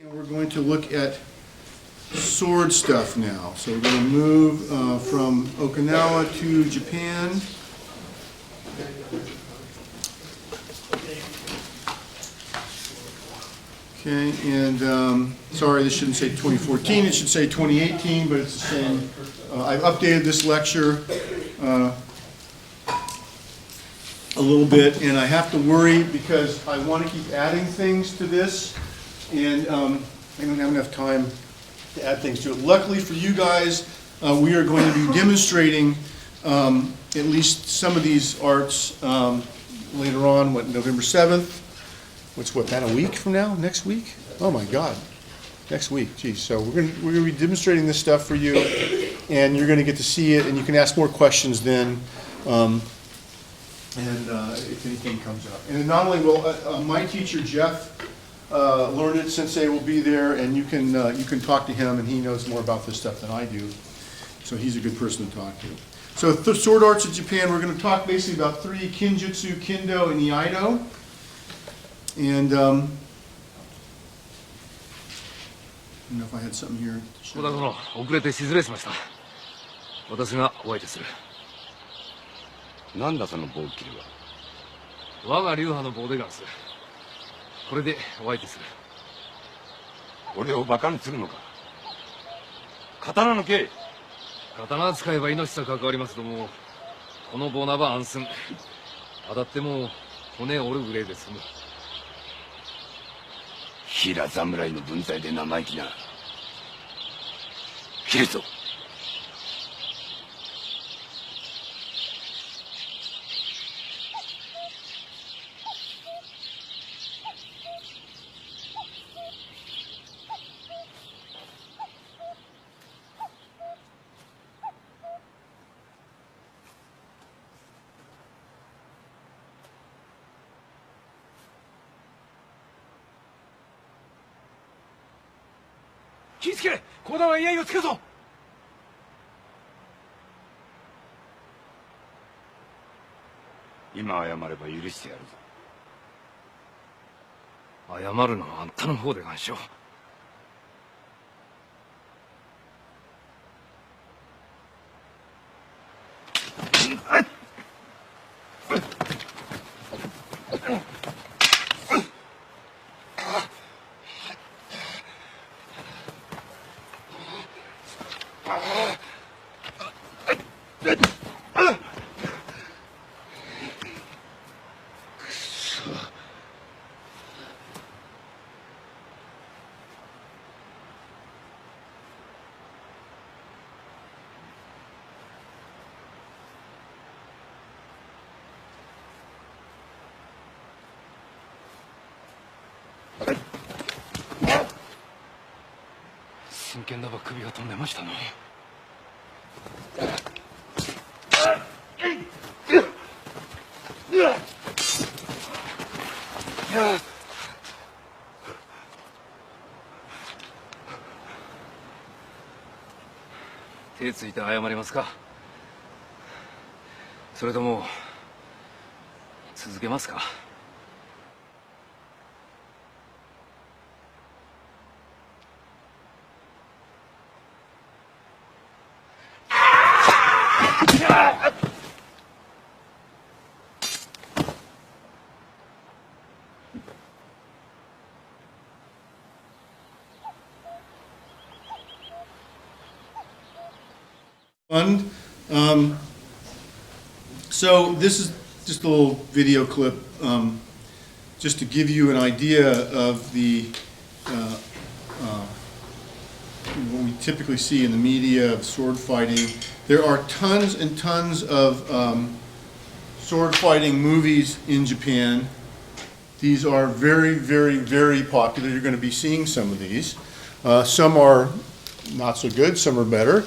And we're going to look at sword stuff now. So we're going to move from Okinawa to Japan. Okay, and sorry, this shouldn't say 2014, it should say 2018, but it's the same. I've updated this lecture a little bit, and I have to worry because I want to keep adding things to this, and I don't have enough time to add things to it. Luckily for you guys, we are going to be demonstrating at least some of these arts later on, November 7th. What, about a week from now? Next week? Oh my God. Next week, geez. So we're gonna be demonstrating this stuff for you, and you're gonna get to see it, and you can ask more questions then, if anything comes up. And not only will my teacher Jeff learn it, Sensei will be there, and you can talk to him, and he knows more about this stuff than I do. So he's a good person to talk to. So the sword arts of Japan, we're going to talk basically about three: kenjutsu, kendo, and Iaido. And I don't know if I had something here. 小田殿、遅れて失礼しました。私がお相手する。なんだその棒切りは。我が流派の棒でガンス。これでお相手する。俺をバカにするのか。刀の刑。刀使えば命さ関わりますども、この棒なば安寸。当たっても骨折るぐらいで済む。平侍の分際で生意気な。切るぞ。気ぃつけ、小田は居合をつけぞ。今謝れば許してやるぞ。謝るのはあんたの方でガンしょう。真剣だば首が飛んでましたの。手ついて謝りますか。それとも続けますか。So this is just a little video clip just to give you an idea of the what we typically see in the media of sword fighting. There are tons and tons of sword fighting movies in Japan. These are very, very, very popular. You're going to be seeing some of these. Some are not so good, some are better.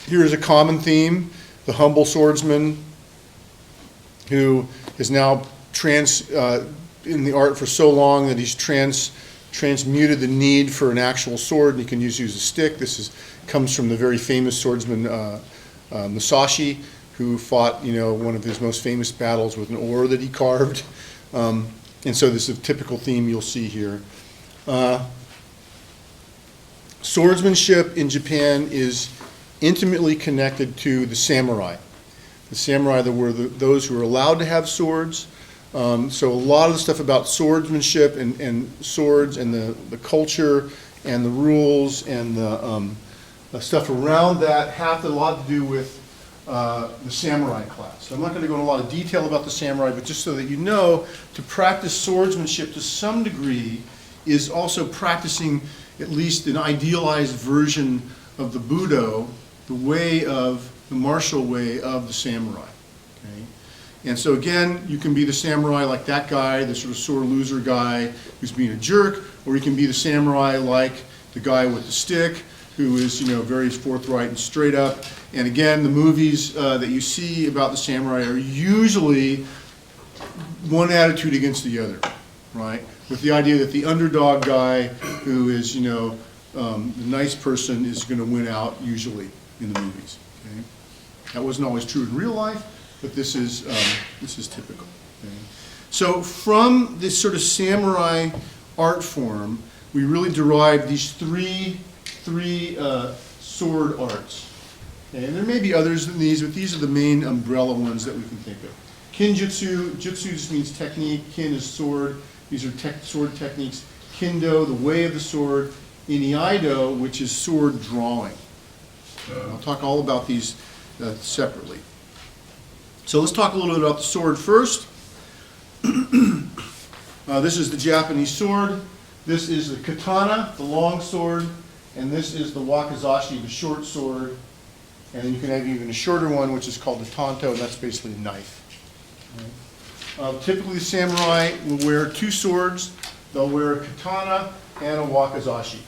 Here is a common theme: the humble swordsman who is now in the art for so long that he's transmuted the need for an actual sword, and he can use a stick. This comes from the very famous swordsman Musashi, who fought, one of his most famous battles with an oar that he carved. And so this is a typical theme you'll see here. Swordsmanship in Japan is intimately connected to the samurai. The samurai were those who were allowed to have swords. So a lot of the stuff about swordsmanship and swords and the culture and the rules and the stuff around that have a lot to do with the samurai class. So I'm not going to go into a lot of detail about the samurai, but just so that you know, to practice swordsmanship to some degree is also practicing at least an idealized version of the Budo, the martial way of the samurai. Okay? And so again, you can be the samurai like that guy, the sort of sore loser guy who's being a jerk, or you can be the samurai like the guy with the stick who is, very forthright and straight up. And again, the movies that you see about the samurai are usually one attitude against the other, right? With the idea that the underdog guy who is, the nice person is going to win out usually in the movies. Okay? That wasn't always true in real life, but this is typical. Okay? So from this sort of samurai art form, we really derive these three sword arts. Okay? And there may be others than these, but these are the main umbrella ones that we can think of. Kenjutsu, jutsu just means technique, kin is sword. These are sword techniques. Kendo, the way of the sword. Iaido, which is sword drawing. I'll talk all about these separately. So let's talk a little bit about the sword first. This is the Japanese sword. This is the katana, the long sword. And this is the wakizashi, the short sword. And then you can have even a shorter one, which is called the tanto, and that's basically a knife. Typically, the samurai will wear two swords. They'll wear a katana and a wakizashi.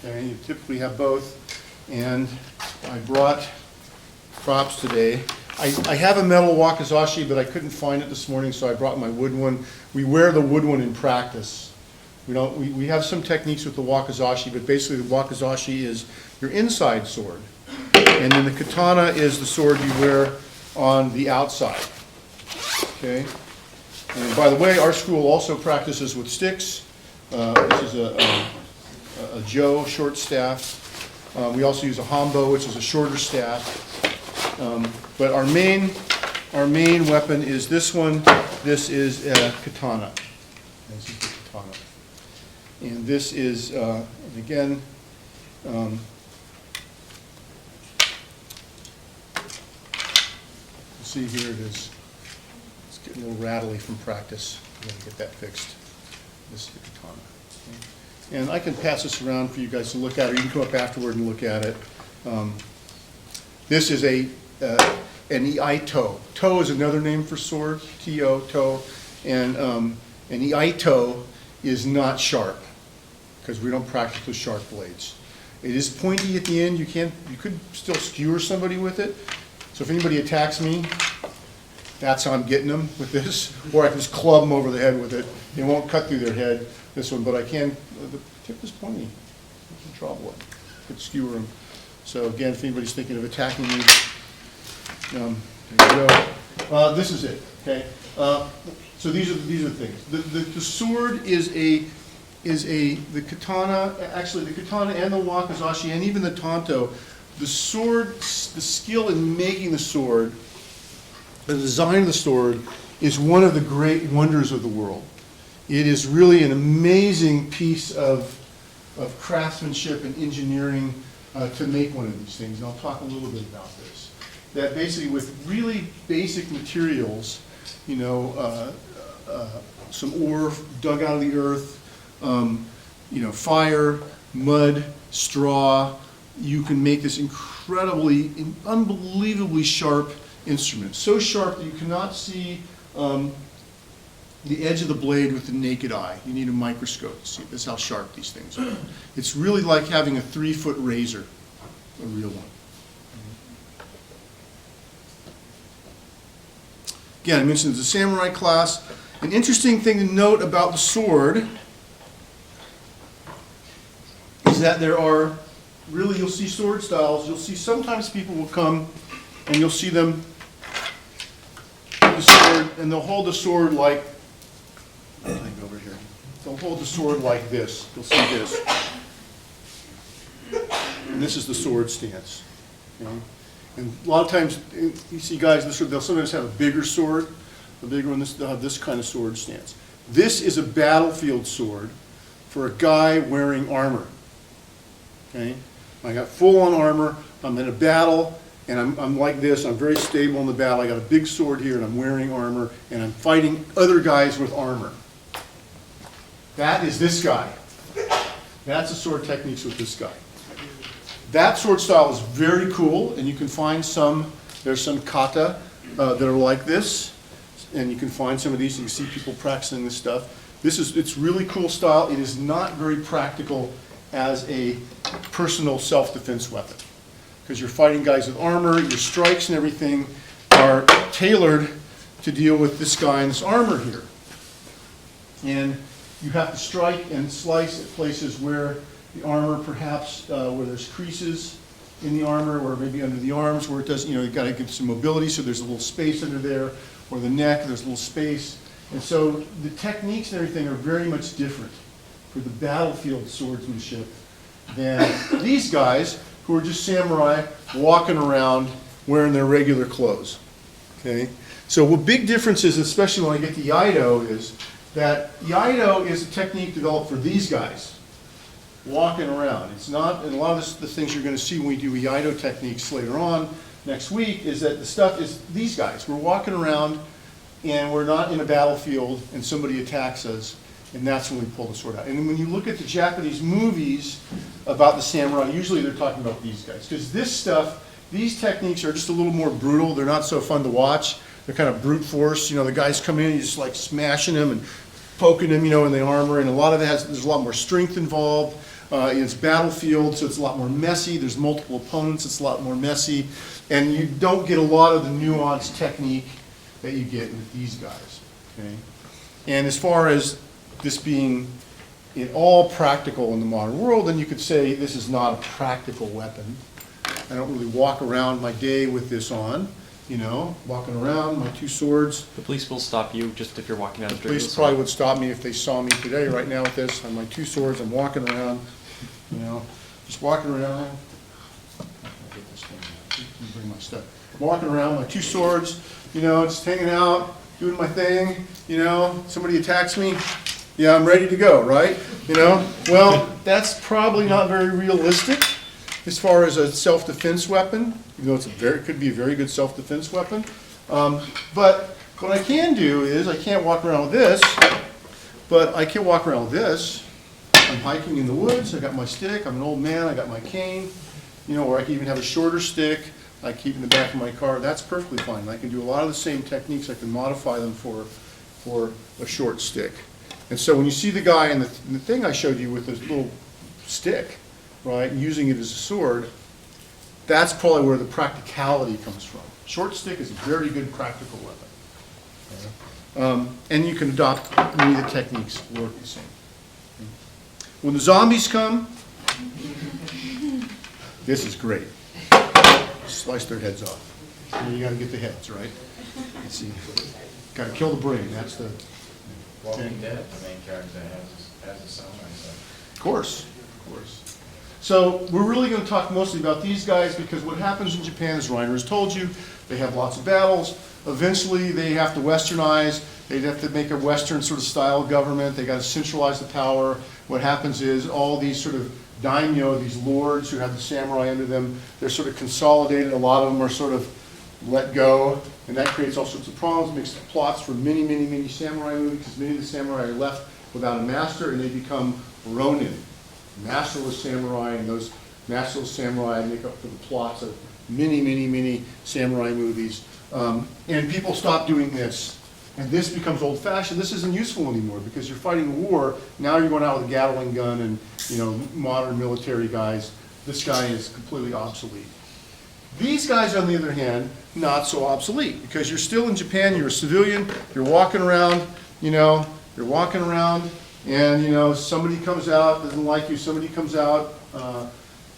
Okay, you typically have both. And I brought props today. I have a metal wakizashi, but I couldn't find it this morning, so I brought my wood one. We wear the wood one in practice. We have some techniques with the wakizashi, but basically the wakizashi is your inside sword. And then the katana is the sword you wear on the outside. Okay. And by the way, our school also practices with sticks. This is a jo, short staff. We also use a hambo, which is a shorter staff. But our main weapon is this one. This is a katana. This is the katana. And this is, again, see here it is. It's getting a little rattly from practice. I'm going to get that fixed. This is the katana. Okay. And I can pass this around for you guys to look at, or you can come up afterward and look at it. This is an Iaido. To is another name for sword, T-O, to. And an Iaido is not sharp, because we don't practice with sharp blades. It is pointy at the end. You could still skewer somebody with it. So if anybody attacks me, that's how I'm getting them with this. Or I can just club them over the head with it. It won't cut through their head, this one, but I can. The tip is pointy. I can trouble it. I could skewer them. So again, if anybody's thinking of attacking me, there you go. This is it. Okay. So these are the things. The sword is the katana. Actually, the katana and the wakizashi and even the tanto. The sword, the skill in making the sword, the design of the sword, is one of the great wonders of the world. It is really an amazing piece of craftsmanship and engineering to make one of these things. And I'll talk a little bit about this. That basically with really basic materials, some ore dug out of the earth, fire, mud, straw, you can make this incredibly, unbelievably sharp instrument. So sharp that you cannot see the edge of the blade with the naked eye. You need a microscope to see. That's how sharp these things are. It's really like having a 3-foot razor, a real one. Again, I mentioned the samurai class. An interesting thing to note about the sword is that there are, really, you'll see sword styles. You'll see sometimes people will come and you'll see them with the sword, and they'll hold the sword like, over here. they'll hold the sword like this. You'll see this. And this is the sword stance. Okay? And a lot of times, you see guys, they'll sometimes have a bigger sword, a bigger one, they'll have this kind of sword stance. This is a battlefield sword for a guy wearing armor. Okay? I got full-on armor, I'm in a battle, and I'm like this, I'm very stable in the battle, I got a big sword here, and I'm wearing armor, and I'm fighting other guys with armor. That is this guy. That's the sword techniques with this guy. That sword style is very cool, and you can find there's some kata that are like this, and you can find some of these, you can see people practicing this stuff. It's really cool style. It is not very practical as a personal self-defense weapon, because you're fighting guys with armor, your strikes and everything are tailored to deal with this guy in this armor here. And you have to strike and slice at places where the armor perhaps, where there's creases in the armor, or maybe under the arms where it doesn't, you've got to give some mobility, so there's a little space under there, or the neck, there's a little space. And so the techniques and everything are very much different for the battlefield swordsmanship than these guys who are just samurai walking around wearing their regular clothes. Okay? So what big difference is, especially when I get to Iaido, is that Iaido is a technique developed for these guys walking around. It's not, and a lot of the things you're going to see when we do Iaido techniques later on next week is that the stuff is these guys. We're walking around and we're not in a battlefield and somebody attacks us, and that's when we pull the sword out. And when you look at the Japanese movies about the samurai, usually they're talking about these guys, because this stuff, these techniques are just a little more brutal. They're not so fun to watch. They're kind of brute force. The guys come in and you're just like smashing them and poking them, in the armor, and a lot of it there's a lot more strength involved. It's battlefield, so it's a lot more messy. There's multiple opponents, it's a lot more messy. And you don't get a lot of the nuanced technique that you get with these guys. Okay? And as far as this being at all practical in the modern world, then you could say this is not a practical weapon. I don't really walk around my day with this on, walking around, my two swords. The police will stop you just if you're walking down the street. Police probably would stop me if they saw me today, right now with this, on my two swords, I'm walking around, just walking around. I'll get this thing out. Let me bring my stuff. I'm walking around, my two swords, just hanging out, doing my thing, somebody attacks me, yeah, I'm ready to go, right? Well, that's probably not very realistic as far as a self-defense weapon, even though it could be a very good self-defense weapon. But what I can do is, I can't walk around with this, but I can walk around with this. I'm hiking in the woods, I got my stick, I'm an old man, I got my cane, or I can even have a shorter stick I keep in the back of my car. That's perfectly fine. I can do a lot of the same techniques. I can modify them for a short stick. And so when you see the guy in the thing I showed you with this little stick, right, using it as a sword, that's probably where the practicality comes from. Short stick is a very good practical weapon. And you can adopt many of the techniques work the same. When the zombies come, this is great. Slice their heads off. And you got to get the heads, right? Let's see. Got to kill the brain. That's the Walking Dead, the main character has a samurai. Of course, of course. So we're really going to talk mostly about these guys, because what happens in Japan, as Reiner has told you, they have lots of battles. Eventually they have to westernize. They have to make a Western sort of style government. They got to centralize the power. What happens is all these sort of daimyo, these lords who have the samurai under them, they're sort of consolidated. A lot of them are sort of let go, and that creates all sorts of problems. Makes the plots for many, many, many samurai movies, because many of the samurai are left without a master, and they become ronin, masterless samurai, and those masterless samurai make up for the plots of many, many, many samurai movies. And people stop doing this, and this becomes old-fashioned. This isn't useful anymore, because you're fighting a war. Now you're going out with a Gatling gun and modern military guys. This guy is completely obsolete. These guys, on the other hand, not so obsolete, because you're still in Japan, you're a civilian, you're walking around, and somebody comes out, doesn't like you, somebody comes out,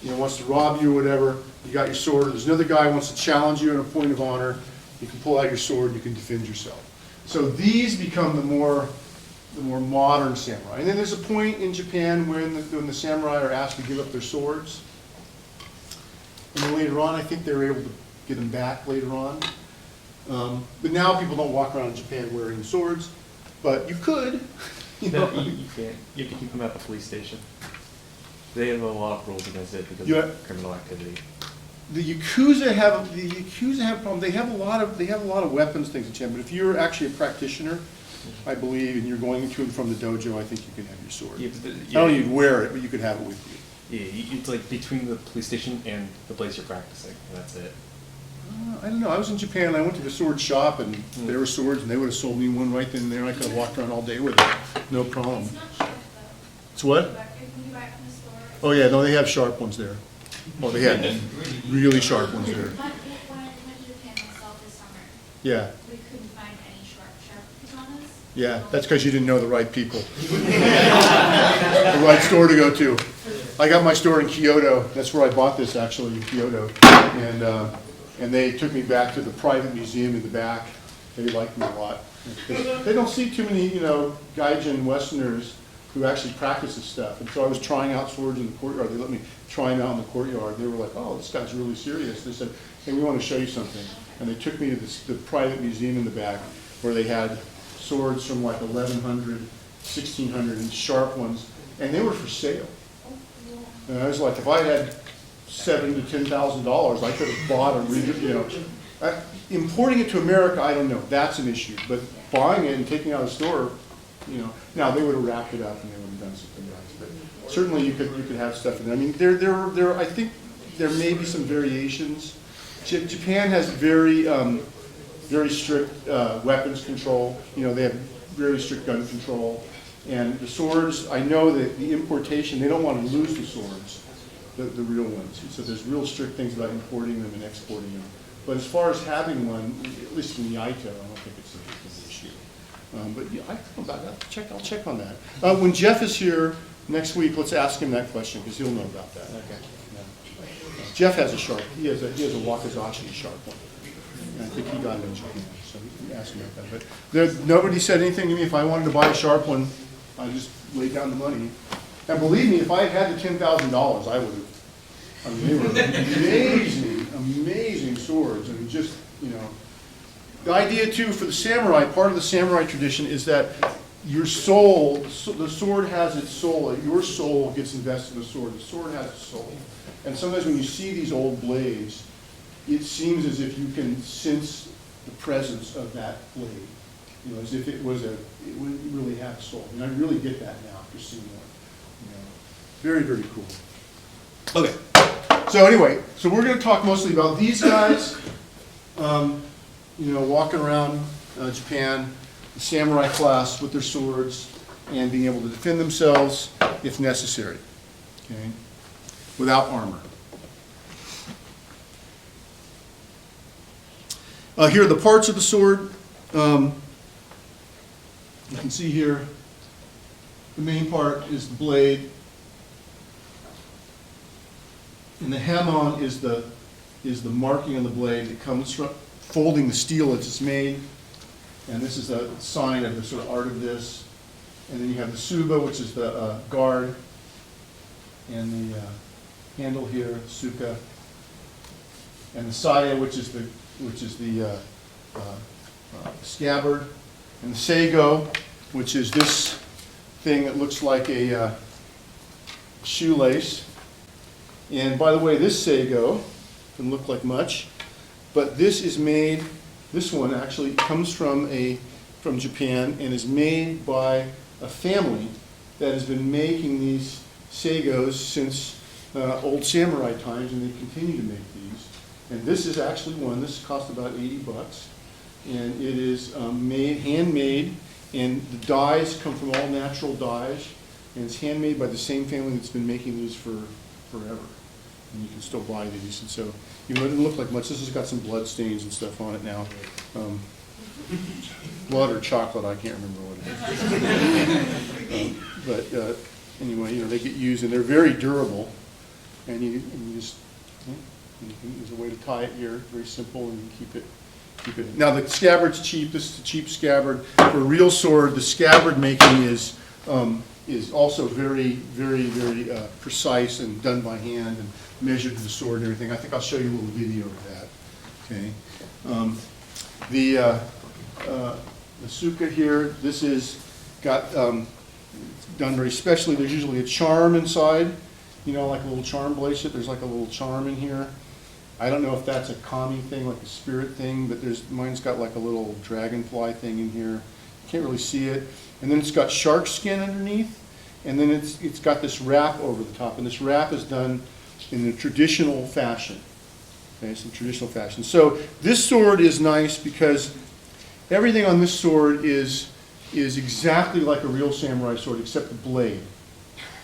wants to rob you or whatever, you got your sword, there's another guy who wants to challenge you in a point of honor, you can pull out your sword, you can defend yourself. So these become the more the more modern samurai. And then there's a point in Japan when the samurai are asked to give up their swords. And then later on, I think they were able to get them back later on. But now people don't walk around in Japan wearing swords, but you could. You No, know? you can't. You can keep them at the police station. They have a lot of rules against it because Yeah. of criminal activity. The Yakuza have a problem. They have a lot of weapons things in Japan. But if you're actually a practitioner, I believe, and you're going to and from the dojo, I think you can have your sword. Yeah, I don't know if you'd wear it, but you could have it with you. Yeah, it's like between the police station and the place you're practicing, and that's it. I don't know. I was in Japan. I went to the sword shop, and there were swords, and they would have sold me one right then and there. I could have walked around all day with it, no problem. It's not sharp though. It's what? If you buy it from the store. Oh yeah, no, they have sharp ones there. Oh, they had really sharp ones there. When I went to Japan myself this summer, Yeah, we couldn't find any sharp katanas. yeah. That's because you didn't know the right people. The right store to go to. I got my store in Kyoto. That's where I bought this, actually, in Kyoto. And they took me back to the private museum in the back. They liked me a lot. They don't see too many, gaijin Westerners who actually practice this stuff. And so I was trying out swords in the courtyard. They let me try them out in the courtyard. They were like, oh, this guy's really serious. They said, hey, we want to show you something. And they took me to the private museum in the back where they had swords from like 1100, 1600, and sharp ones. And they were for sale. And I was like, if I had $7,000 to $10,000, I could have bought a importing it to America, I don't know. That's an issue. But buying it and taking it out of the store, now they would have wrapped it up and they would have done something nice. But certainly you could have stuff in there. I mean, I think there may be some variations. Japan has very strict weapons control. They have very strict gun control. And the swords, I know that the importation, they don't want to lose the swords, the real ones. So there's real strict things about importing them and exporting them. But as far as having one, at least in Iaido, I don't think it's an issue. But yeah, I'll check on that. When Jeff is here next week, let's ask him that question because he'll know about that. Okay. Yeah. Jeff has a sharp. He has a Wakizashi sharp one. And I think he got it in Japan, so we can ask him about that. But nobody said anything to me. If I wanted to buy a sharp one, I just laid down the money. And believe me, if I had the $10,000, I would have. I mean, they were amazing swords, and just the idea too for the samurai. Part of the samurai tradition is that your soul, the sword has its soul. Your soul gets invested in the sword. The sword has a soul, and sometimes when you see these old blades, it seems as if you can sense the presence of that blade. As if it would really have a soul. And I really get that now after seeing one. Very, very cool. Okay. So anyway, we're going to talk mostly about these guys, walking around Japan, the samurai class with their swords, and being able to defend themselves if necessary, okay, without armor. Here are the parts of the sword. You can see here, the main part is the blade, and the hamon is the marking on the blade that comes from folding the steel as it's made, and this is a sign of the sort of art of this. And then you have the suba, which is the guard, and the handle here, suka, and the saya, which is the scabbard, and the seigo, which is this thing that looks like a shoelace. And by the way, this seigo doesn't look like much, but this is made. This one actually comes from Japan and is made by a family that has been making these seigos since old samurai times, and they continue to make these. And this is actually one. This cost about $80. And it is handmade, and the dyes come from all natural dyes, and it's handmade by the same family that's been making these for forever. And you can still buy these. And so, it doesn't look like much. This has got some blood stains and stuff on it now. Blood or chocolate, I can't remember what it is. But anyway, they get used, and they're very durable. And you just, there's a way to tie it here, very simple, and you keep it keep it. Now the scabbard's cheap. This is a cheap scabbard. For a real sword, the scabbard making is also very, very, very precise and done by hand and measured to the sword and everything. I think I'll show you a little video of that. Okay. The suka here, this is got done very specially. There's usually a charm inside, you know, like a little charm bracelet. There's like a little charm in here. I don't know if that's a kami thing, like a spirit thing, but mine's got like a little dragonfly thing in here. Can't really see it. And then it's got shark skin underneath, and then it's got this wrap over the top, and this wrap is done in the traditional fashion. Okay, some traditional fashion. So this sword is nice because everything on this sword is exactly like a real samurai sword, except the blade.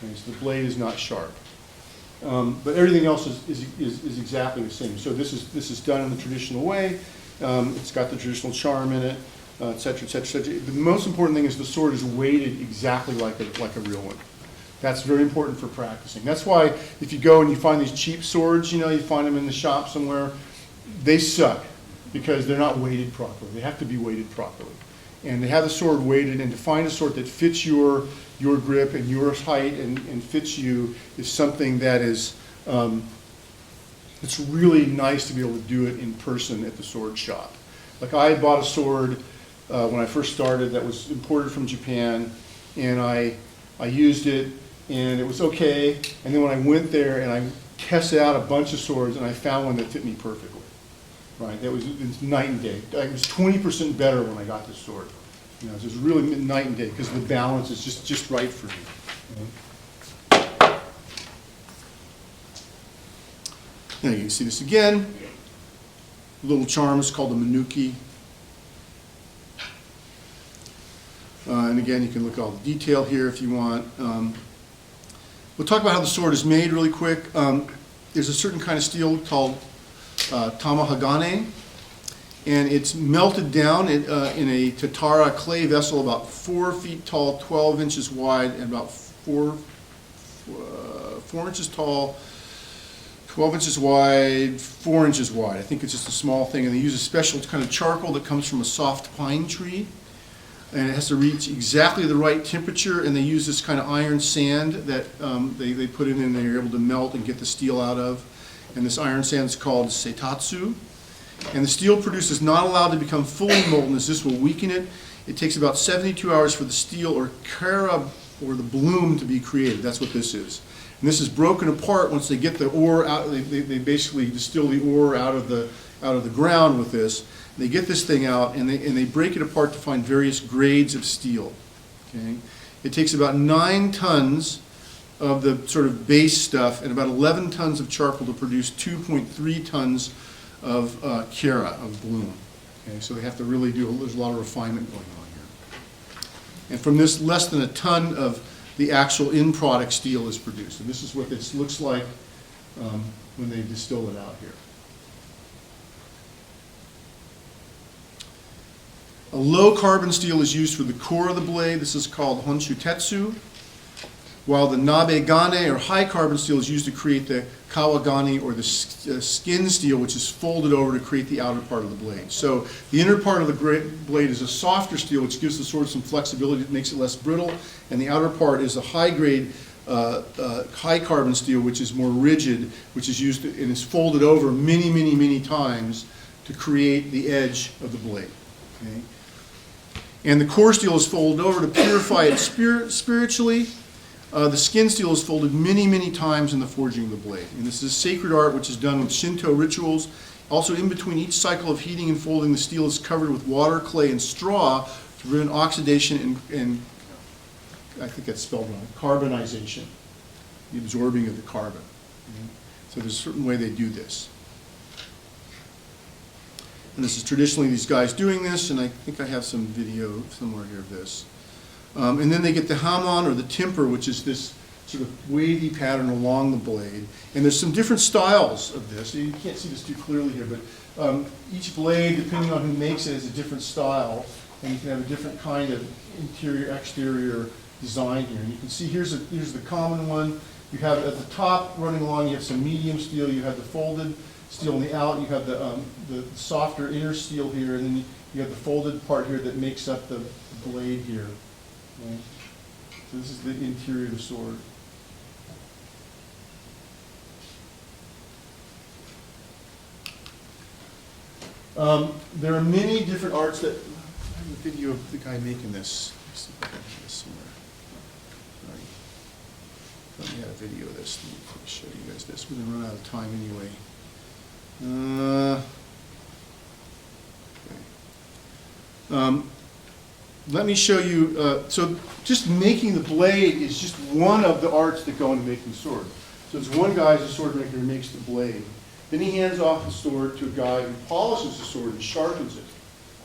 Okay, so the blade is not sharp. But everything else is exactly the same. So this is done in the traditional way. It's got the traditional charm in it, et cetera, et cetera, et cetera. The most important thing is the sword is weighted exactly like a real one. That's very important for practicing. That's why if you go and you find these cheap swords, you know, you find them in the shop somewhere, they suck because they're not weighted properly. They have to be weighted properly. And they have the sword weighted, and to find a sword that fits your grip and your height and fits you is something that is, it's really nice to be able to do it in person at the sword shop. Like I had bought a sword when I first started that was imported from Japan, and I used it, and it was okay. And then when I went there and I tested out a bunch of swords, and I found one that fit me perfectly. Right, it's night and day. It was 20% better when I got this sword. You know, it was really night and day because the balance is just right for me. Okay. Now you can see this again. The little charm is called the Manuki. And again, you can look at all the detail here if you want. We'll talk about how the sword is made really quick. There's a certain kind of steel called tamahagane, and it's melted down in a tatara clay vessel about 4 feet tall, 12 inches wide, and about 4 inches tall, 12 inches wide, 4 inches wide. I think it's just a small thing, and they use a special kind of charcoal that comes from a soft pine tree, and it has to reach exactly the right temperature, and they use this kind of iron sand that they put in and they're able to melt and get the steel out of. And this iron sand is called seitatsu. And the steel produced is not allowed to become fully molten, as this will weaken it. It takes about 72 hours for the steel or kara, or the bloom, to be created. That's what this is. And this is broken apart once they get the ore out. They basically distill the ore out of the ground with this. And they get this thing out, and they break it apart to find various grades of steel. Okay? It takes about 9 tons of the sort of base stuff and about 11 tons of charcoal to produce 2.3 tons of kara, of bloom. Okay, so they have to really there's a lot of refinement going on here. And from this, less than a ton of the actual in-product steel is produced. And this is what this looks like when they distill it out here. A low carbon steel is used for the core of the blade. This is called honshutetsu. While the nabegane, or high carbon steel, is used to create the kawagane, or the skin steel, which is folded over to create the outer part of the blade. So the inner part of the blade is a softer steel, which gives the sword some flexibility, it makes it less brittle, and the outer part is a high-grade, high carbon steel, which is more rigid, which is used and is folded over many, many, many times to create the edge of the blade. Okay? And the core steel is folded over to purify it spiritually. The skin steel is folded many, many times in the forging of the blade. And this is a sacred art which is done with Shinto rituals. Also, in between each cycle of heating and folding, the steel is covered with water, clay, and straw to prevent oxidation and I think that's spelled wrong, carbonization, the absorbing of the carbon. Okay? So there's a certain way they do this. And this is traditionally these guys doing this, and I think I have some video somewhere here of this. And then they get the hamon, or the temper, which is this sort of wavy pattern along the blade. And there's some different styles of this. You can't see this too clearly here, but each blade, depending on who makes it, has a different style, and you can have a different kind of interior, exterior design here. And you can see here's the common one. You have at the top running along, you have some medium steel, you have the folded steel on the out, you have the softer inner steel here, and then you have the folded part here that makes up the blade here. Right? So this is the interior of the sword. There are many different arts that, I have a video of the guy making this. Let's see if I can have this somewhere. Right. Let me have a video of this. Let me show you guys this. We're going to run out of time anyway. Okay. Let me show you, so just making the blade is just one of the arts that go into making the sword. So it's one guy who's a sword maker who makes the blade. Then he hands off the sword to a guy who polishes the sword and sharpens it.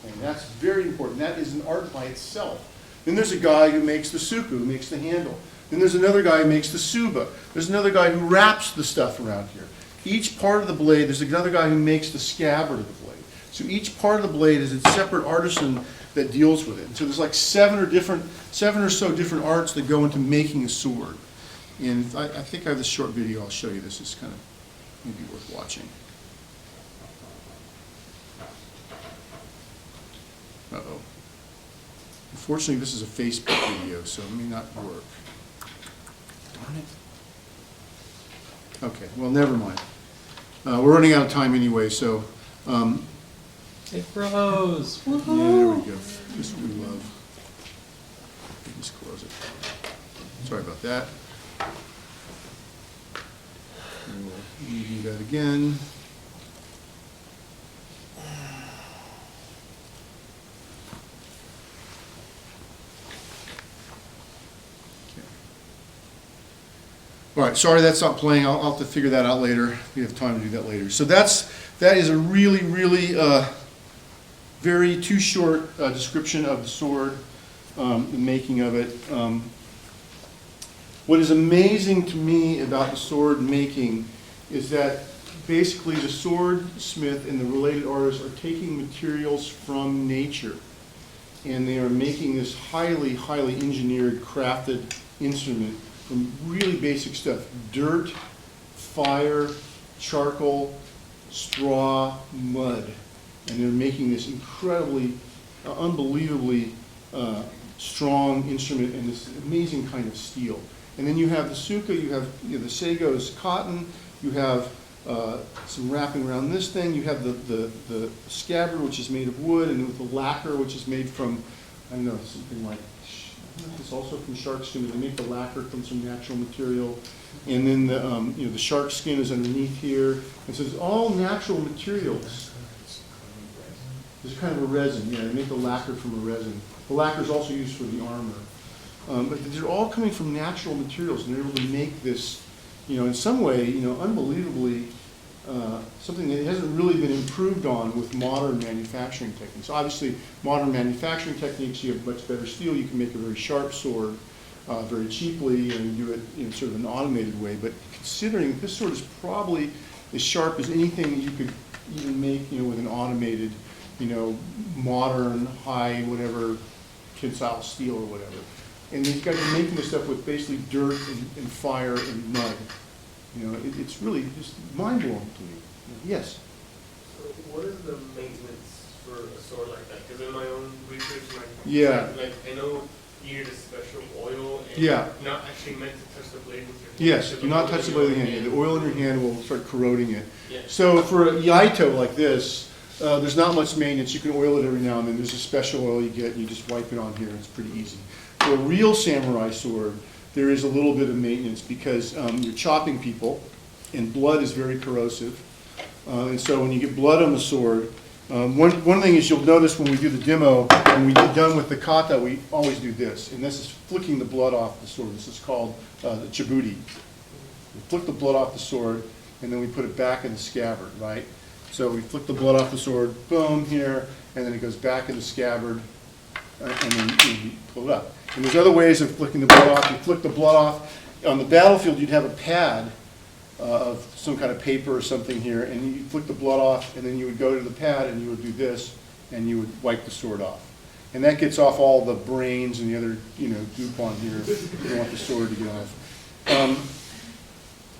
And that's very important. That is an art by itself. Then there's a guy who makes the suku, who makes the handle. Then there's another guy who makes the suba. There's another guy who wraps the stuff around here. Each part of the blade, there's another guy who makes the scabbard of the blade. So each part of the blade is a separate artisan that deals with it. And so there's like seven or so different arts that go into making a sword. And I think I have this short video. I'll show you this. It's kind of maybe worth watching. Uh-oh. Unfortunately, this is a Facebook video, so it may not work. Darn it. Okay, well, never mind. We're running out of time anyway, so... It froze. yeah, there we go. This is what we love. Just close it. Sorry about that. And we'll review that again. All right, sorry that's not playing. I'll have to figure that out later. We have time to do that later. So that is a really, really very too short description of the sword, the making of it. What is amazing to me about the sword making is that basically the swordsmith and the related artists are taking materials from nature, and they are making this highly, highly engineered, crafted instrument from really basic stuff: dirt, fire, charcoal, straw, mud. And they're making this incredibly, unbelievably strong instrument and this amazing kind of steel. And then you have the suka, you have the sago is cotton, you have some wrapping around this thing, you have the scabbard, which is made of wood, and with the lacquer, which is made from, I don't know, something like, it's also from shark skin. They make the lacquer from some natural material, and then the shark skin is underneath here, and so it's all natural materials. There's kind of a resin. Yeah, they make the lacquer from a resin. The lacquer is also used for the armor, but they're all coming from natural materials, and they're able to make this, in some way, unbelievably. Something that hasn't really been improved on with modern manufacturing techniques. Obviously, modern manufacturing techniques, you have much better steel, you can make a very sharp sword very cheaply and do it in sort of an automated way. But considering that this sword is probably as sharp as anything that you could even make with an automated, modern, high, whatever, tensile steel or whatever. And these guys are making this stuff with basically dirt and fire and mud. It's really just mind-blowing to me. Yes? So what is the maintenance for a sword like that? Because in my own research, Yeah. I know you need a special oil and Yeah. you're not actually meant to touch the blade with your hand. Yes, because do the not oil touch the in blade of your the hand. The oil in your hand will start corroding it. Yeah. So for a Iaido like this, there's not much maintenance. You can oil it every now and then. There's a special oil you get, and you just wipe it on here, and it's pretty easy. For a real samurai sword, there is a little bit of maintenance because you're chopping people, and blood is very corrosive. And so when you get blood on the sword, one thing is you'll notice when we do the demo, when we get done with the kata, we always do this. And this is flicking the blood off the sword. This is called the chibuti. We flick the blood off the sword, and then we put it back in the scabbard, right? So we flick the blood off the sword, boom, here, and then it goes back in the scabbard, and then you pull it up. And there's other ways of flicking the blood off. You flick the blood off. On the battlefield, you'd have a pad of some kind of paper or something here, and you flick the blood off, and then you would go to the pad, and you would do this, and you would wipe the sword off. And that gets off all the brains and the other, goop on here. You don't want the sword to get off.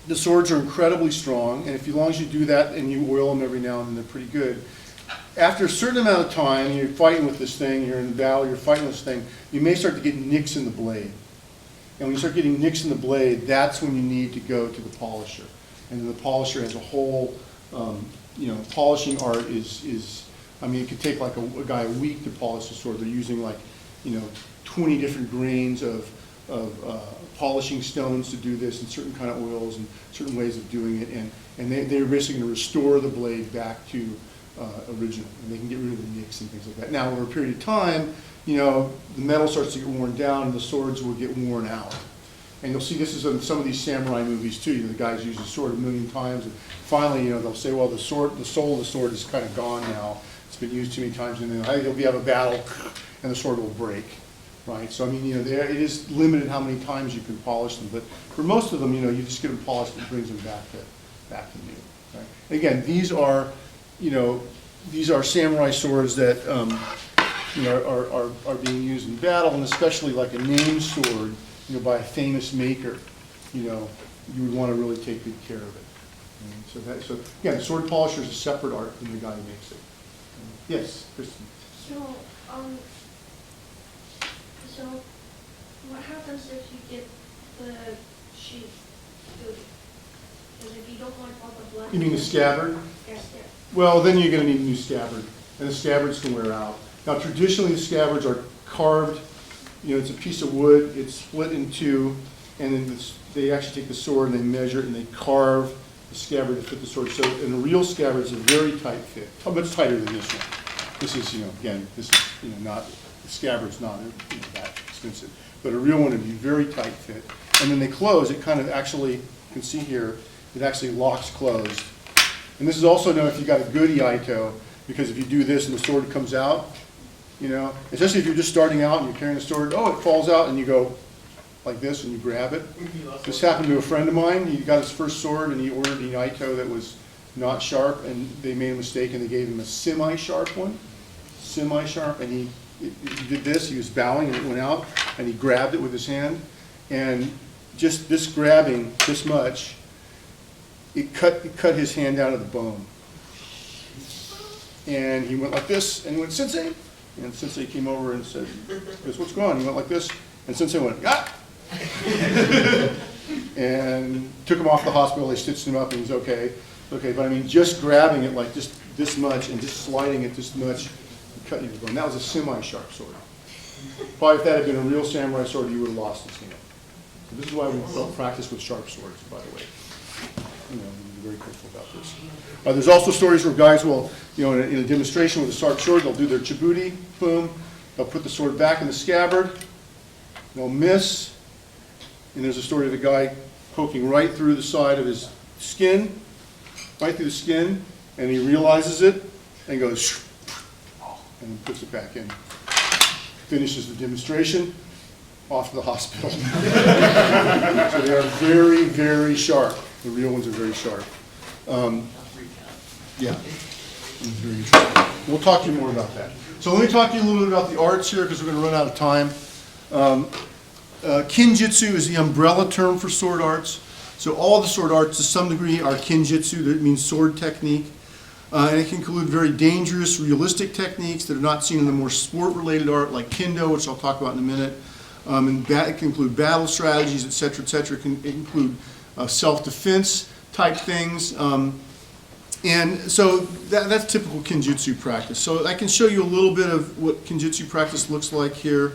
The swords are incredibly strong, and as long as you do that and you oil them every now and then, they're pretty good. After a certain amount of time, you're fighting with this thing, you're in battle, you're fighting with this thing, you may start to get nicks in the blade. And when you start getting nicks in the blade, that's when you need to go to the polisher. And then the polisher has a whole, polishing art is, I mean, it could take like a guy a week to polish a sword. They're using like, 20 different grains of polishing stones to do this, and certain kind of oils and certain ways of doing it. And they're basically going to restore the blade back to original, and they can get rid of the nicks and things like that. Now, over a period of time, the metal starts to get worn down, and the swords will get worn out. And you'll see this is in some of these samurai movies too. The guys use the sword a million times, and finally, they'll say, well, the soul of the sword is kind of gone now. It's been used too many times, and then you'll have a battle, and the sword will break, right? So I mean, it is limited how many times you can polish them, but for most of them, you just get them polished and it brings them back to new. Right? Again, these are samurai swords that are being used in battle, and especially like a named sword, by a famous maker, you would want to really take good care of it. So again, sword polisher is a separate art from the guy who makes it. Yes, Kristen. So what happens if you get the sheath good? Because if you don't want all the blood. You mean the scabbard? Yes, yes. Well, then you're going to need a new scabbard, and the scabbards can wear out. Now, traditionally, the scabbards are carved. It's a piece of wood. It's split in two, and then they actually take the sword and they measure it and they carve the scabbard to fit the sword. So, in a real scabbard, it's a very tight fit, much tighter than this one. This is, again, this is, not the scabbard's not that expensive, but a real one would be very tight fit. And then they close. It kind of actually, you can see here, it actually locks closed. And this is also known if you got a good Iaido, because if you do this and the sword comes out, especially if you're just starting out and you're carrying the sword, it falls out, and you go like this and you grab it. This happened to a friend of mine. He got his first sword and he ordered an Iaido that was not sharp, and they made a mistake and they gave him a semi-sharp one. Semi-sharp, and he did this. He was bowing and it went out, and he grabbed it with his hand, and just this grabbing this much, it cut his hand down to the bone. And he went like this, and he went, "Sensei," and Sensei came over and said, "What's going on?" He went like this, and Sensei went, "Ah!" and took him off the hospital. They stitched him up, and he's okay. Okay, but I mean, just grabbing it like just this much and just sliding it this much, cut you to the bone. That was a semi-sharp sword. Probably if that had been a real samurai sword, you would have lost his hand. So this is why we don't practice with sharp swords, by the way. Be very careful about this. There's also stories where guys will, in a demonstration with a sharp sword, they'll do their chibuti, boom, they'll put the sword back in the scabbard, they'll miss, and there's a story of a guy poking right through the side of his skin, right through the skin, and he realizes it, and goes, and then puts it back in. Finishes the demonstration, off to the hospital. So they are very, very sharp. The real ones are very sharp. Yeah. Very interesting. We'll talk to you more about that. So let me talk to you a little bit about the arts here, because we're going to run out of time. Kenjutsu is the umbrella term for sword arts. So all the sword arts, to some degree, are kenjutsu. That means sword technique. And it can include very dangerous, realistic techniques that are not seen in the more sport-related art, like kendo, which I'll talk about in a minute. And it can include battle strategies, et cetera, et cetera. It can include self-defense type things. And so that's typical kenjutsu practice. So I can show you a little bit of what kenjutsu practice looks like here.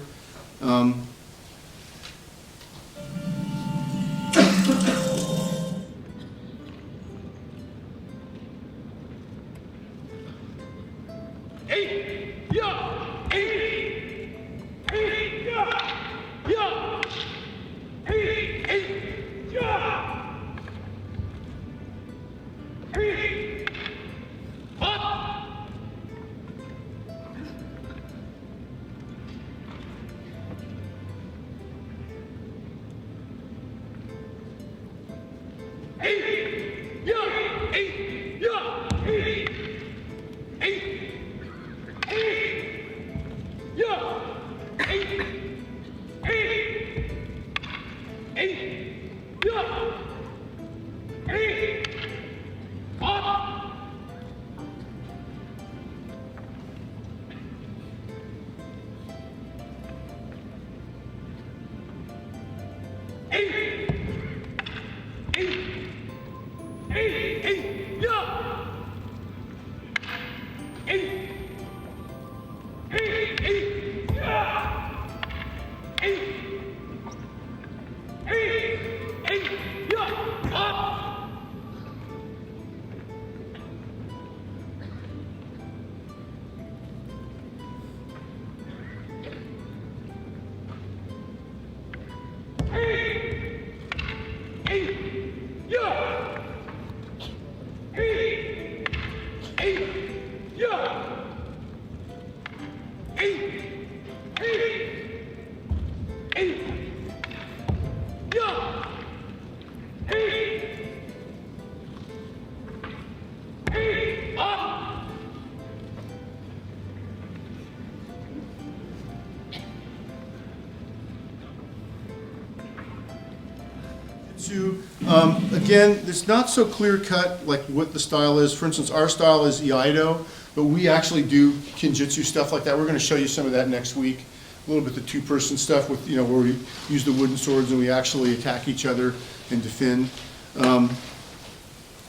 Again, it's not so clear cut like what the style is. For instance, our style is Iaido, but we actually do kenjutsu stuff like that. We're going to show you some of that next week. A little bit the two-person stuff with, where we use the wooden swords and we actually attack each other and defend.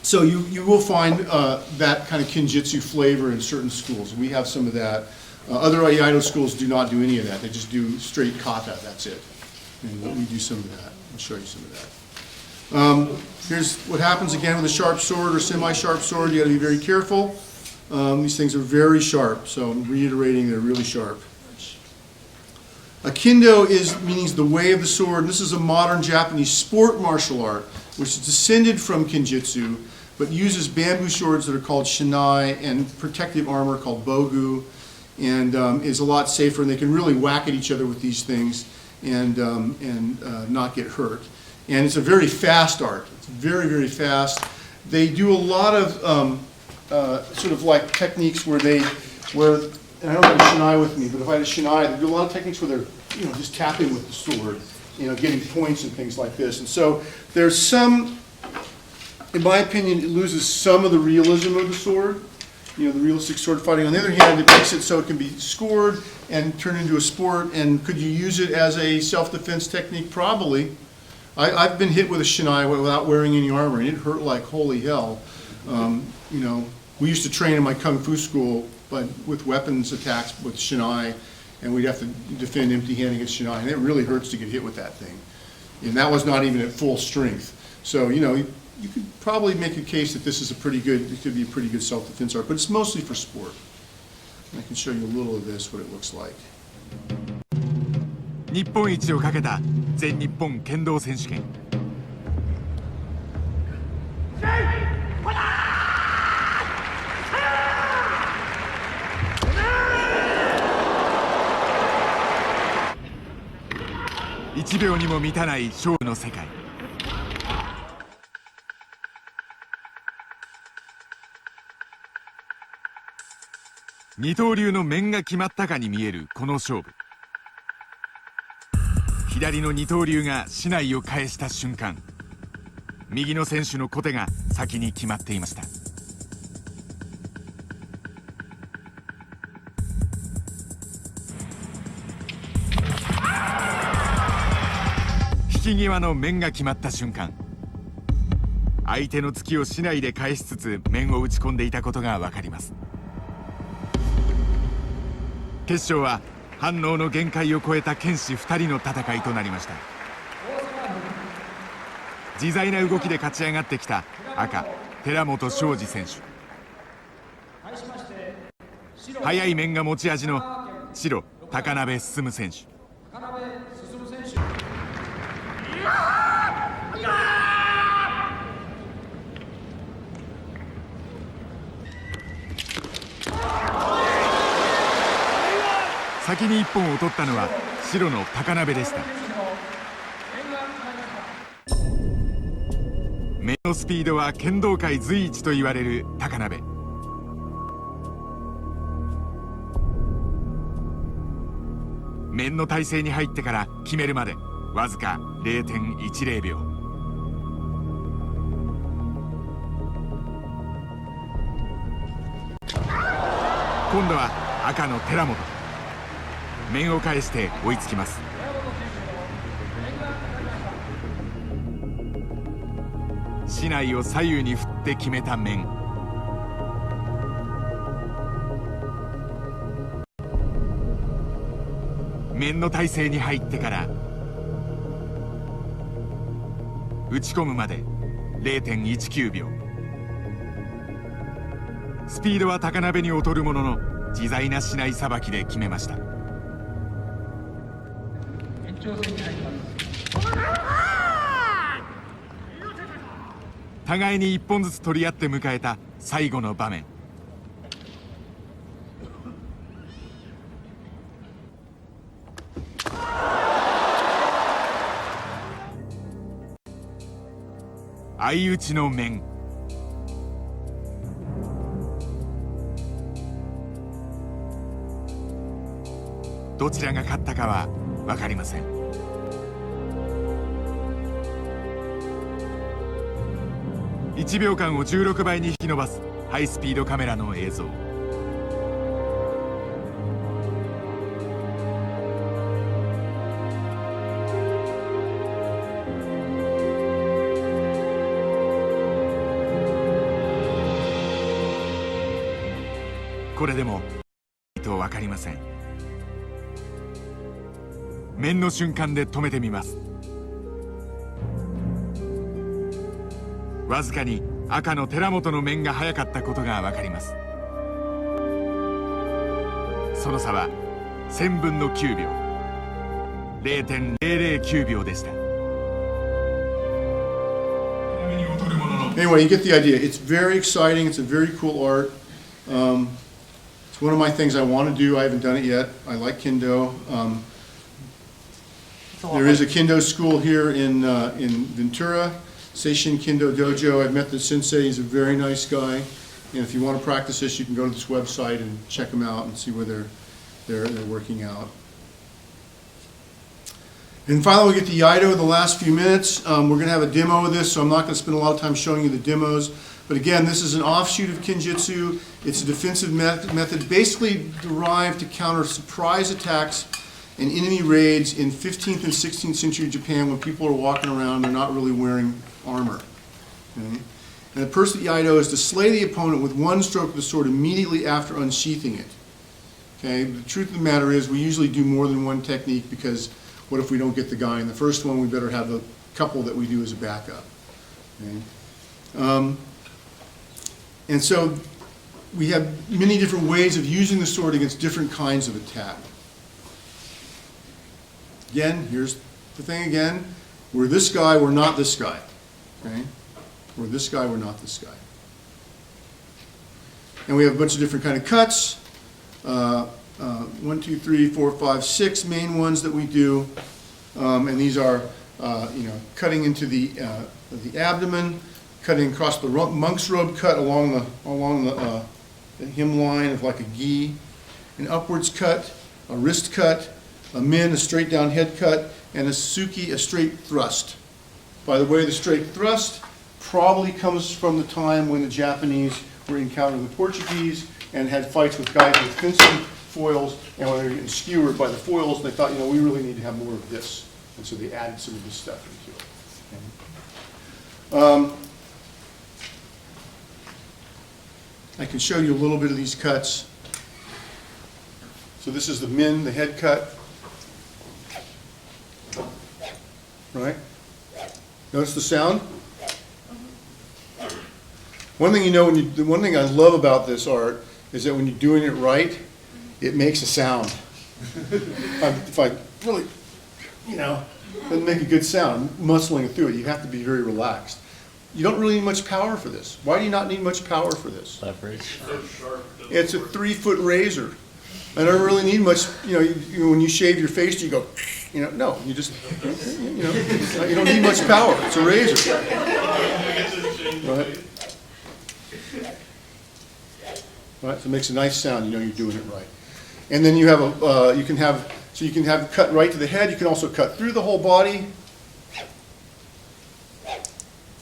So you will find that kind of kenjutsu flavor in certain schools. We have some of that. Other Iaido schools do not do any of that. They just do straight kata, that's it. And we do some of that. I'll show you some of that. Here's what happens again with a sharp sword or semi-sharp sword. You got to be very careful. These things are very sharp, so I'm reiterating they're really sharp. A kendo means the way of the sword. This is a modern Japanese sport martial art, which is descended from kenjutsu, but uses bamboo swords that are called shinai and protective armor called bogu, and is a lot safer. And they can really whack at each other with these things and not get hurt. And it's a very fast art. It's very, very fast. They do a lot of sort of like techniques where and I don't have a shinai with me, but if I had a shinai, they do a lot of techniques where they're just tapping with the sword, getting points and things like this. And so there's some, in my opinion, it loses some of the realism of the sword, the realistic sword fighting. On the other hand, it makes it so it can be scored and turned into a sport. And could you use it as a self-defense technique? Probably. I've been hit with a shinai without wearing any armor, and it hurt like holy hell. We used to train in my kung fu school, but with weapons attacks with shinai, and we'd have to defend empty-handed against shinai, and it really hurts to get hit with that thing. And that was not even at full strength. So, you could probably make a case that this is it could be a pretty good self-defense art, but it's mostly for sport. I can show you a little of this, what it looks like. 日本一をかけた全日本剣道選手権。1秒にも満たない勝負の世界。二刀流の面が決まったかに見えるこの勝負。左の二刀流が竹刀を返した瞬間、右の選手の小手が先に決まっていました。引き際の面が決まった瞬間、相手の突きを竹刀で返しつつ面を打ち込んでいたことが分かります。決勝は反応の限界を超えた剣士2人の戦いとなりました。自在な動きで勝ち上がってきた赤寺本昌司選手、速い面が持ち味の白高鍋進選手。先に1本を取ったのは白の高鍋でした。面のスピードは剣道界随一と言われる高鍋。面の体勢に入ってから決めるまでわずか 0.10 秒。今度は赤の寺本、面を返して追いつきます。竹刀を左右に振って決めた面。面の体勢に入ってから打ち込むまで 0.19 秒。スピードは高鍋に劣るものの自在な竹刀さばきで決めました。互いに1本ずつ取り合って迎えた最後の場面。相打ちの面。どちらが勝ったかは分かりません。1秒間を16倍に引き伸ばすハイスピードカメラの映像。これでもと分かりません。面の瞬間で止めてみます。わずかに赤の寺本の面が速かったことが分かります。その差は1000分の9秒 0.009 秒でした。 Anyway, you get the idea. It's very exciting. It's a very cool art. It's one of my things I want to do. I haven't done it yet. I like kendo. There is a kendo school here in Ventura, Seishin Kendo Dojo. I've met the sensei. He's a very nice guy. And if you want to practice this, you can go to this website and check them out and see where they're working out. And finally, we get to Iaido the last few minutes. We're going to have a demo of this, so I'm not going to spend a lot of time showing you the demos. But again, this is an offshoot of kenjutsu. It's a defensive method basically derived to counter surprise attacks and enemy raids in 15th and 16th century Japan when people are walking around, they're not really wearing armor. Okay? And the purpose of Iaido is to slay the opponent with one stroke of the sword immediately after unsheathing it. Okay? The truth of the matter is we usually do more than one technique because what if we don't get the guy in the first one? We better have a couple that we do as a backup. Okay? And so we have many different ways of using the sword against different kinds of attack. Again, here's the thing again. We're this guy, we're not this guy. Okay? We're this guy, we're not this guy. And we have a bunch of different kind of cuts. 1, 2, 3, 4, 5, 6 main ones that we do. And these are, cutting into the abdomen, cutting across the monk's robe cut along the hemline of like a gi, an upwards cut, a wrist cut, a min, a straight down head cut, and a suki, a straight thrust. By the way, the straight thrust probably comes from the time when the Japanese were encountering the Portuguese and had fights with guys with fencing foils, and when they were getting skewered by the foils, they thought, we really need to have more of this. And so they added some of this stuff into it. I can show you a little bit of these cuts. So this is the min, the head cut. Right? Notice the sound? One thing the one thing I love about this art is that when you're doing it right, it makes a sound. If I really, doesn't make a good sound, muscling it through it, you have to be very relaxed. You don't really need much power for this. Why do you not need much power for this? Leverage. It's a 3-foot razor. I don't really need much, when you shave your face, you go, no, you just, you don't need much power. It's a razor. Right? Right, so it makes a nice sound, you're doing it right. And then you have you can have cut right to the head. You can also cut through the whole body.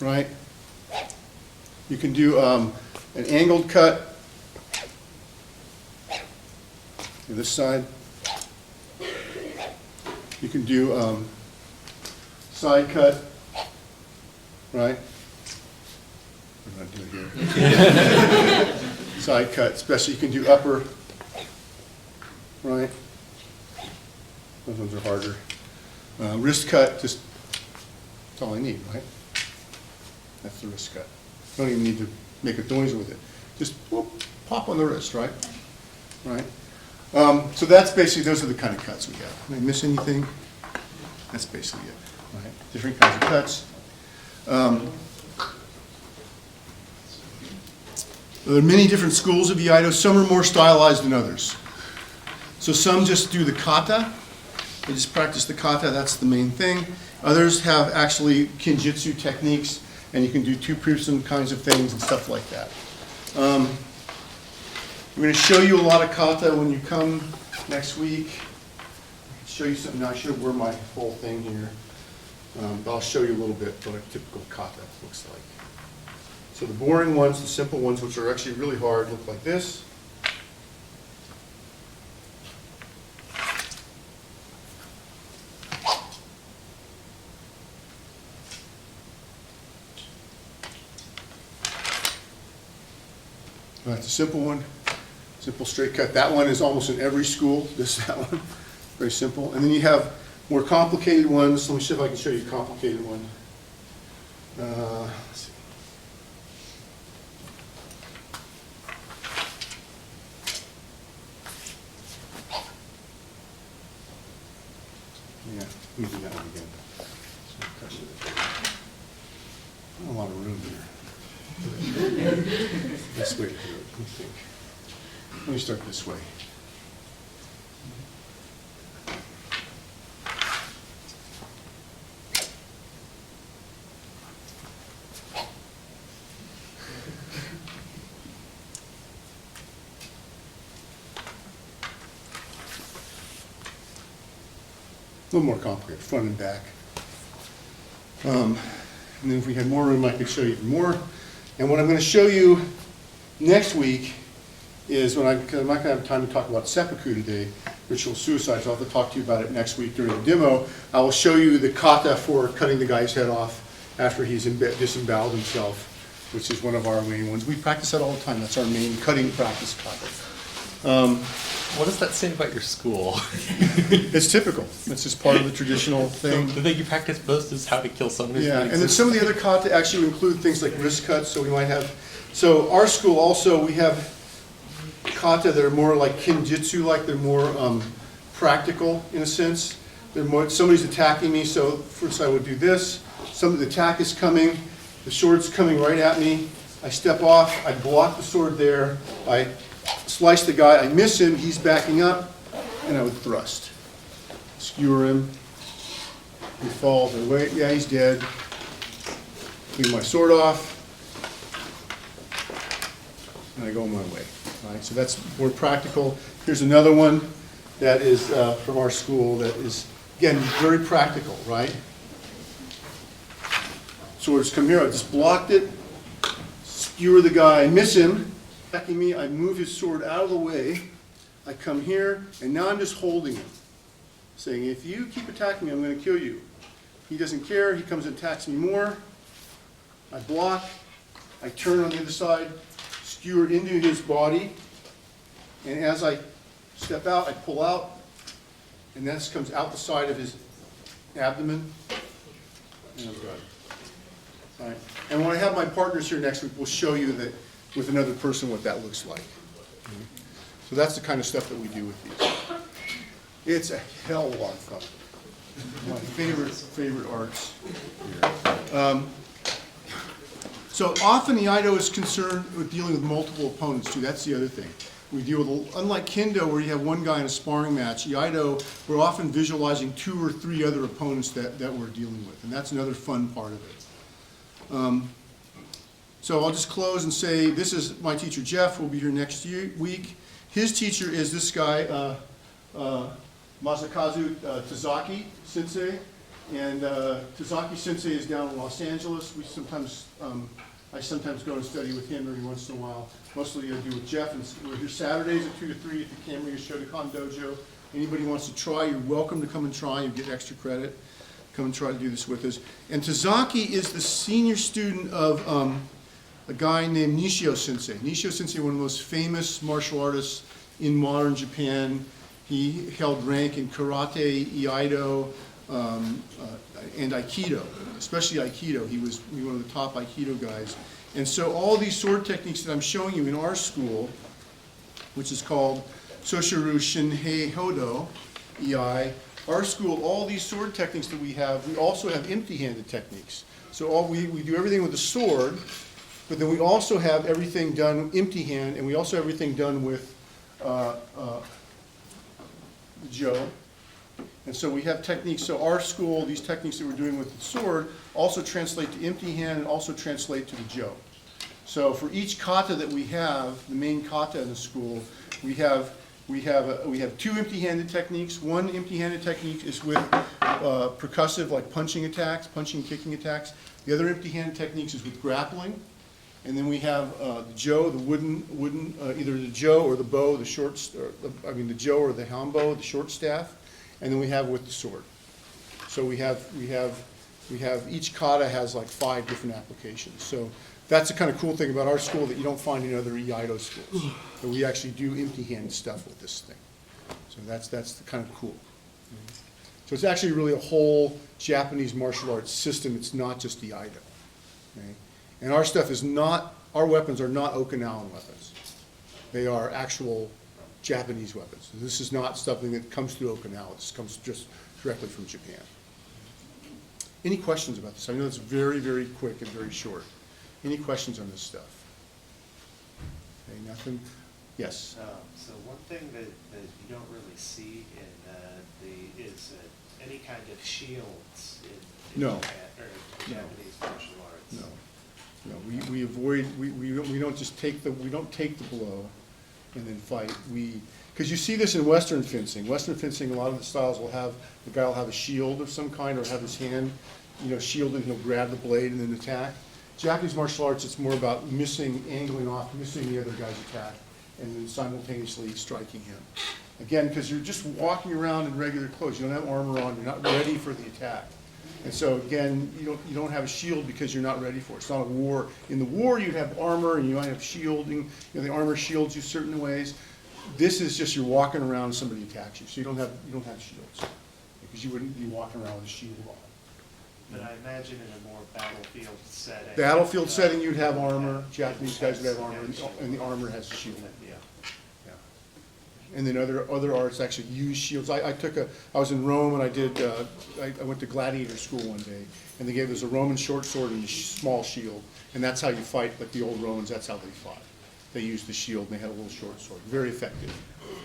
Right? You can do an angled cut on this side. You can do side cut, right? we're not doing here. Side cut, especially you can do upper, right? Those ones are harder. Wrist cut, just, that's all I need, right? That's the wrist cut. Don't even need to make a noise with it. Just whoop, pop on the wrist, right? Right? So that's basically, those are the kind of cuts we have. Did I miss anything? That's basically it, right? Different kinds of cuts. There are many different schools of Iaido. Some are more stylized than others. So some just do the kata. They just practice the kata, that's the main thing. Others have actually kenjutsu techniques, and you can do two-person kinds of things and stuff like that. I'm going to show you a lot of kata when you come next week. I'll show you something. Now I should wear my whole thing here. But I'll show you a little bit what a typical kata looks like. So the boring ones, the simple ones, which are actually really hard, look like this. That's a simple one, simple straight cut. That one is almost in every school, that one, very simple. And then you have more complicated ones. Let me see if I can show you a complicated one. Let's see. Yeah, let me do that one again. Not a lot of room here. Best way to do it, let me think. Let me start this way. A little more complicated, front and back. And then if we had more room, I could show you even more. And what I'm going to show you next week is when I'm not going to have time to talk about seppuku today, ritual suicide, so I'll have to talk to you about it next week during the demo. I will show you the kata for cutting the guy's head off after he's disemboweled himself, which is one of our main ones. We practice that all the time. That's our main cutting practice kata. What does that say about your school? It's typical. It's just part of the traditional thing. The thing you practice most is how to kill somebody. Yeah, and then some of the other kata actually include things like wrist cuts, so we might have, so our school also, we have kata that are more like kenjutsu, like they're more practical in a sense. They're more, somebody's attacking me, so first I would do this, the attack is coming, the sword's coming right at me, I step off, I block the sword there, I slice the guy, I miss him, he's backing up, and I would thrust. Skewer him, he falls away, yeah, he's dead. Clean my sword off, and I go my way. All right, so that's more practical. Here's another one that is from our school that is, again, very practical, right? Swords come here, I just blocked it, skewer the guy, I miss him, attacking me, I move his sword out of the way, I come here, and now I'm just holding him, saying, if you keep attacking me, I'm going to kill you. He doesn't care, he comes and attacks me more, I block, I turn on the other side, skewer into his body, and as I step out, I pull out, and this comes out the side of his abdomen, and I'm done. All right. And when I have my partners here next week, we'll show you that with another person what that looks like. So that's the kind of stuff that we do with these. It's a hell of a lot of fun. My favorite arts here. So often Iaido is concerned with dealing with multiple opponents too. That's the other thing. We deal with, unlike kendo where you have one guy in a sparring match, Iaido, we're often visualizing 2 or 3 other opponents that we're dealing with. And that's another fun part of it. So I'll just close and say, this is my teacher Jeff, who will be here next week. His teacher is this guy, Masakazu Tazaki Sensei. And Tazaki Sensei is down in Los Angeles. I sometimes go and study with him every once in a while. Mostly I do with Jeff. And we're here Saturdays at 2 to 3 at the Camarillo Shotokan Dojo. Anybody who wants to try, you're welcome to come and try. You get extra credit. Come and try to do this with us. And Tazaki is the senior student of a guy named Nishio Sensei. Nishio Sensei, one of the most famous martial artists in modern Japan. He held rank in karate, Iaido, and Aikido, especially Aikido. He was one of the top Aikido guys. And so all these sword techniques that I'm showing you in our school, which is called Soshiru Shinhei Hodo, EI, our school, all these sword techniques that we also have empty-handed techniques. So we do everything with the sword, but then we also have everything done empty-hand, and we also have everything done with the jo. And so we have techniques, so our school, these techniques that we're doing with the sword also translate to empty hand and also translate to the jo. So for each kata that we have, the main kata in the school, we have two empty-handed techniques. One empty-handed technique is with percussive, like punching attacks, punching and kicking attacks. The other empty-handed technique is with grappling. And then we have the jo, the wooden either the jo or the bow, the jo or the hanbo, the short staff. And then we have with the sword. So we have each kata has like 5 different applications. So that's the kind of cool thing about our school that you don't find in other Iaido schools. That we actually do empty-handed stuff with this thing. So that's the kind of cool. So it's actually really a whole Japanese martial arts system. It's not just Iaido. Okay? And our stuff is not, our weapons are not Okinawan weapons. They are actual Japanese weapons. This is not something that comes through Okinawa. This comes just directly from Japan. Any questions about this? I know it's very, very quick and very short. Any questions on this stuff? Okay, nothing? Yes? So one thing that you don't really see in is any kind of shields in No. Japan, or Japanese martial arts. No. No, we avoid, we don't just take the blow and then fight. Because you see this in Western fencing. Western fencing, a lot of the styles will have, the guy will have a shield of some kind or have his hand, shielded, and he'll grab the blade and then attack. Japanese martial arts, it's more about angling off, missing the other guy's attack, and then simultaneously striking him. Again, because you're just walking around in regular clothes. You don't have armor on. You're not ready for the attack. And so again, you don't have a shield because you're not ready for it. It's not a war. In the war, you'd have armor and you might have shielding. The armor shields you certain ways. This is just you're walking around and somebody attacks you. So you don't have shields because you wouldn't be walking around with a shield on. But I imagine in a more battlefield setting. Battlefield setting, you'd have armor. Japanese guys would have armor, and the armor has a shield. Yeah. And then other arts actually use shields. I was in Rome and I went to gladiator school one day, and they gave us a Roman short sword and a small shield, and that's how you fight, like the old Romans. That's how they fought. They used the shield and they had a little short sword. Very effective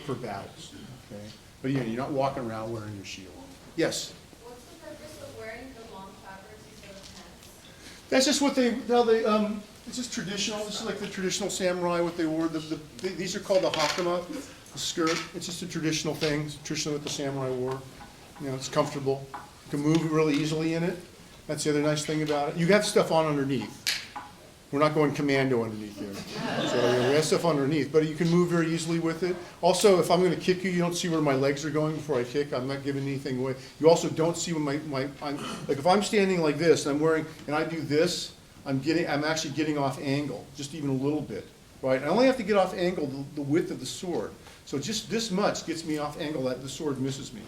for battles. Okay, but you're not walking around wearing your shield. Yes. What's the purpose of wearing the long fabrics instead of pants? That's just what it's just traditional. This is like the traditional samurai, what they wore. These are called the hakama, the skirt. It's just a traditional thing. It's traditionally what the samurai wore. It's comfortable. You can move really easily in it. That's the other nice thing about it. You have stuff on underneath. We're not going commando underneath here. So we have stuff underneath, but you can move very easily with it. Also, if I'm going to kick you, you don't see where my legs are going before I kick. I'm not giving anything away. You also don't see when like if I'm standing like this and I'm wearing, and I do this, I'm actually getting off angle, just even a little bit, right? I only have to get off angle the width of the sword. So just this much gets me off angle that the sword misses me.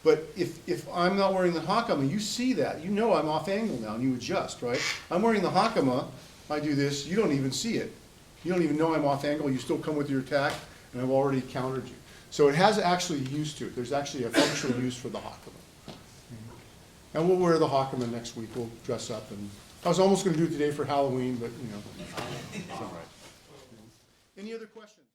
But if I'm not wearing the hakama, you see that. You know I'm off angle now, and you adjust, right? I'm wearing the hakama. I do this, you don't even see it. You don't even know I'm off angle, you still come with your attack, and I've already countered you. So it has actually use to it. There's actually a functional use for the hakama. And we'll wear the hakama next week. We'll dress up. And I was almost going to do it today for Halloween, but it's all right. Any other questions?